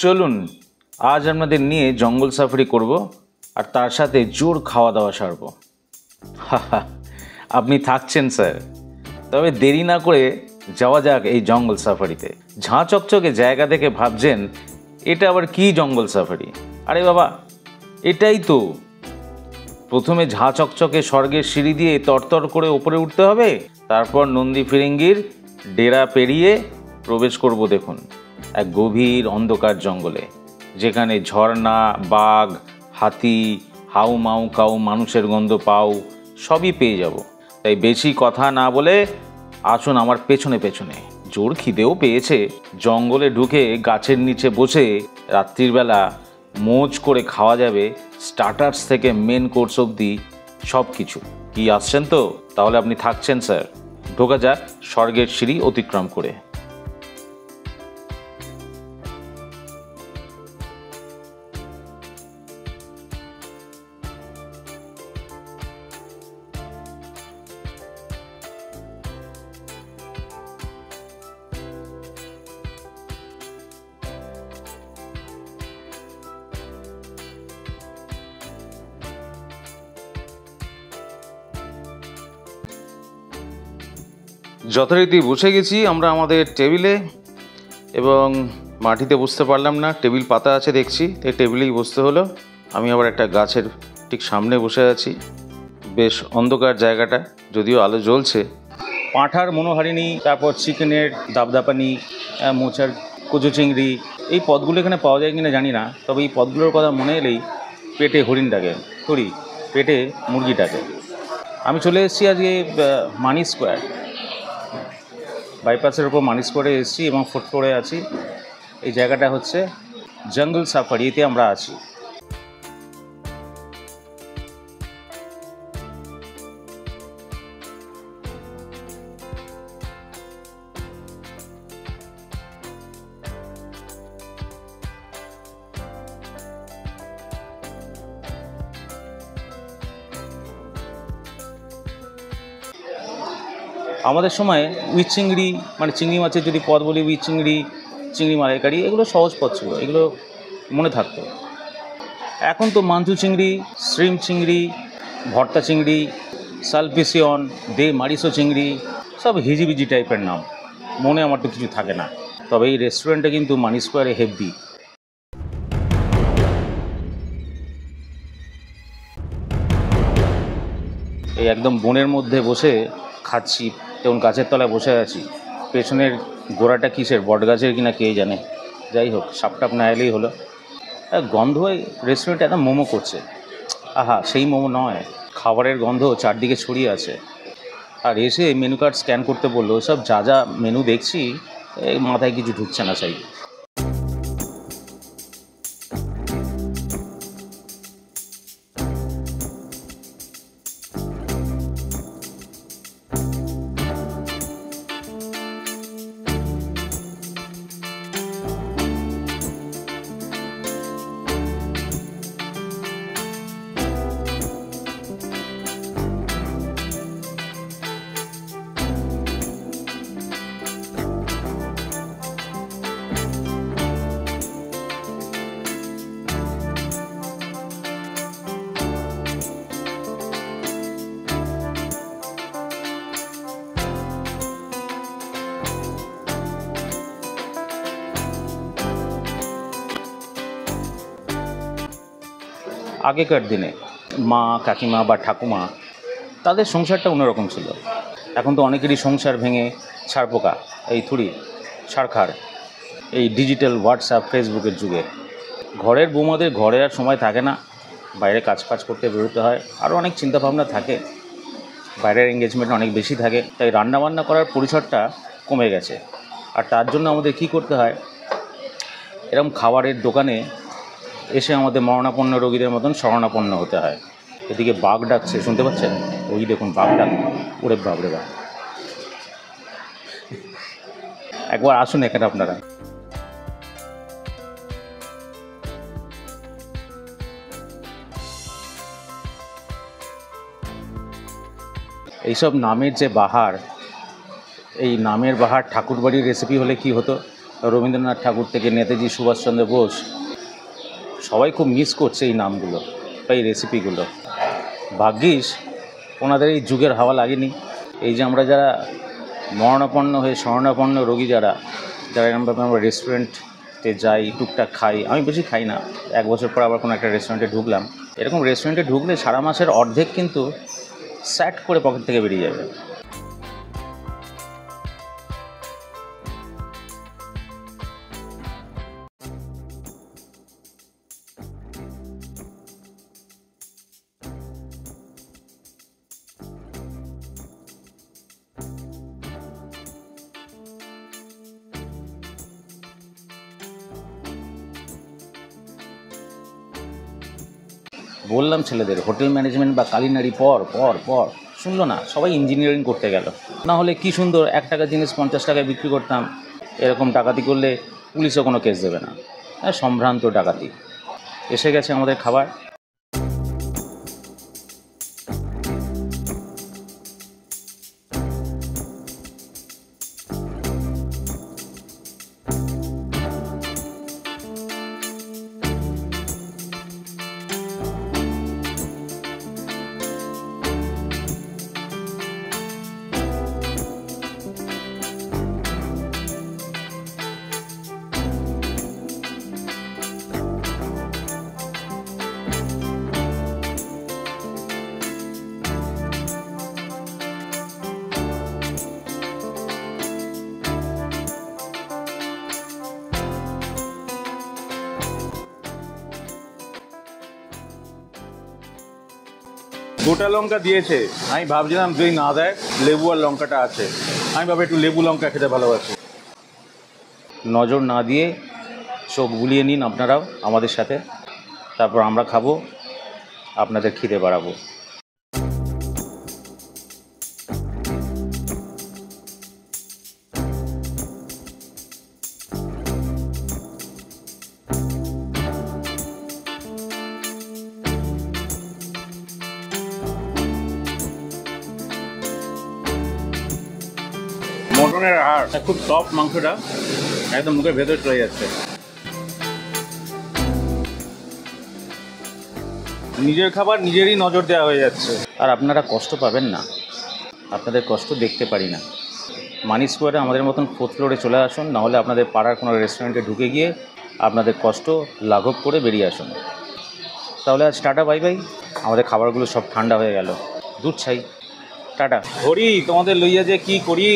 চলুন আজ আপনাদের নিয়ে জঙ্গল সাফারি করব আর তার সাথে জোর খাওয়া দাওয়া সারব। আপনি থাকছেন স্যার, তবে দেরি না করে যাওয়া যাক এই জঙ্গল সাফারিতে। ঝাঁ চকচকে জায়গা দেখে ভাবছেন এটা আবার কি জঙ্গল সাফারি? আরে বাবা, এটাই তো। প্রথমে ঝাঁ চকচকে স্বর্গের সিঁড়ি দিয়ে তরতর করে উপরে উঠতে হবে, তারপর নন্দী ফিরিঙ্গির ডেরা পেরিয়ে প্রবেশ করব দেখুন এক গভীর অন্ধকার জঙ্গলে, যেখানে ঝর্ণা, বাঘ, হাতি, হাউ মাউ কাউ, মানুষের গন্ধ পাও সবই পেয়ে যাব। তাই বেশি কথা না বলে আসুন আমার পেছনে পেছনে। জোর খিদেও পেয়েছে। জঙ্গলে ঢুকে গাছের নিচে বসে রাত্রির বেলা মোজ করে খাওয়া যাবে স্টার্টার্স থেকে মেন কোর্স অবধি সব কিছু। কি আসছেন তো? তাহলে আপনি থাকছেন স্যার। ঢোকা যাক স্বর্গের সিঁড়ি অতিক্রম করে। যথারীতি বসে গেছি আমরা আমাদের টেবিলে, এবং মাটিতে বসতে পারলাম না, টেবিল পাতা আছে দেখছি, এই টেবিলেই বসতে হলো। আমি আবার একটা গাছের ঠিক সামনে বসে আছি। বেশ অন্ধকার জায়গাটা, যদিও আলো জ্বলছে। পাঁঠার মনোহারিণী, তারপর চিকেনের দাবদাপানি, মোচার কচু চিংড়ি, এই পদগুলো এখানে পাওয়া যায় কিনা জানি না, তবে এই পদগুলোর কথা মনে এলেই পেটে হরিণ ডাকে, সরি পেটে মুরগি ডাকে। আমি চলে এসেছি আজকে মানি স্কোয়ার, বাইপাসের উপর মানি স্কোয়ারে এসেছি এবং ফুড ফ্লোরে আছি। এই জায়গাটা হচ্ছে জঙ্গল সাফারি, এতে আমরা আছি। আমাদের সময় উইচ চিংড়ি, মানে চিংড়ি মাছের যদি পদ বলি, উইচ চিংড়ি, চিংড়ি মালাইকারি, এগুলো সহজ পদ ছিল, এগুলো মনে থাকতো। এখন তো মাঞ্চু চিংড়ি, শ্রিম চিংড়ি, ভর্তা চিংড়ি, সালপিসিয়ন, দে মারিসো চিংড়ি, সব হিজিবিজি টাইপের নাম, মনে আমার তো কিছু থাকে না। তবে এই রেস্টুরেন্টটা কিন্তু মানি স্কোয়ারে হেভি। এই একদম বনের মধ্যে বসে খাচ্ছি, যেমন গাছের তলায় বসে আছি। পেছনের গোড়াটা কিসের, বট গাছের কিনা কে জানে। যাই হোক, সাপটাপ না এলেই হলো। গন্ধ হয় রেস্টুরেন্টে, একটা মোমো করছে। আহা, সেই মোমো নয়, খাবারের গন্ধ চারদিকে ছড়িয়ে আছে। আর এসে মেনু কার্ড স্ক্যান করতে বললো, সব যা যা মেনু দেখছি মাথায় কিছু ঢুকছে না। চাই আগেকার দিনে মা, কাকিমা বা ঠাকুমা, তাদের সংসারটা অন্যরকম ছিল। এখন তো অনেকেরই সংসার ভেঙে ছাড়পোকা, এই থুড়ি ছাড়খাড় এই ডিজিটাল হোয়াটসঅ্যাপ, ফেসবুকের যুগে। ঘরের বৌমাদের ঘরে আর সময় থাকে না, বাইরে কাজ করতে বেরোতে হয়, আরও অনেক চিন্তাভাবনা থাকে, বাইরের এঙ্গেজমেন্ট অনেক বেশি থাকে। তাই রান্নাবান্না করার পরিসরটা কমে গেছে। আর তার জন্য আমাদের কি করতে হয়, এরকম খাবারের দোকানে এসে আমাদের মরণাপন্ন রোগীদের মতন শরণাপন্ন হতে হয়। এদিকে বাঘ ডাকছে, শুনতে পাচ্ছেন? ওই দেখুন বাঘ ডাক, ওরে বাপরে বাপ। একবার আসুন এখানে আপনারা। এইসব নামের যে বাহার, এই নামের বাহার ঠাকুরবাড়ির রেসিপি হলে কি হতো, রবীন্দ্রনাথ ঠাকুর থেকে নেতাজি সুভাষচন্দ্র বোস, সবাই খুব মিস করছে এই নামগুলো বা এই রেসিপিগুলো। ভাগ্যিস ওনাদের এই যুগের হাওয়া লাগেনি। এই যে আমরা যারা মরণাপন্ন হয়ে শরণাপন্ন রোগী যারা এরকমভাবে আমরা রেস্টুরেন্টে যাই, টুকটাক খাই, আমি বেশি খাই না, 1 বছর পর আবার কোনো একটা রেস্টুরেন্টে ঢুকলাম, এরকম রেস্টুরেন্টে ঢুকলে সারা মাসের অর্ধেক কিন্তু স্যাট করে পকেট থেকে বেরিয়ে যাবে। বললাম ছেলেদের হোটেল ম্যানেজমেন্ট বা কালিনারি পর পর পর, শুনলো না, সবাই ইঞ্জিনিয়ারিং করতে গেল। না হলে কি সুন্দর 1 টাকার জিনিস 50 টাকায় বিক্রি করতাম। এরকম ডাকাতি করলে পুলিশও কোনো কেস দেবে না। সম্ভ্রান্ত ডাকাতি। এসে গেছে আমাদের খাবার। গোটা লঙ্কা দিয়েছে, আমি ভাবছিলাম যদি না দেয় লেবু আর লঙ্কাটা আছে, আমি ভাবি একটু লেবু লঙ্কা খেতে ভালোবাসি। নজর না দিয়ে চোখ বুলিয়ে নিন আপনারাও আমাদের সাথে, তারপর আমরা খাবো, আপনাদের খিদে বাড়াবো। মটনের হাড় খুব সফট, মাংসটা একদম মুখের ভেতরে চলে যাচ্ছে। নিজের খাবার নিজেরই নজর দেওয়া হয়ে যাচ্ছে। আর আপনারা কষ্ট পাবেন না, আপনাদের কষ্ট দেখতে পারি না। মানি স্কোয়ারে আমাদের মতন 4th ফ্লোরে চলে আসুন, নাহলে আপনাদের পাড়ার কোনো রেস্টুরেন্টে ঢুকে গিয়ে আপনাদের কষ্ট লাঘব করে বেরিয়ে আসুন। তাহলে আজ টাটা বাই বাই। আমাদের খাবারগুলো সব ঠান্ডা হয়ে গেল, দুধ ছাই, টাটা। হরি তোমাদের লইয়া যে কি করি।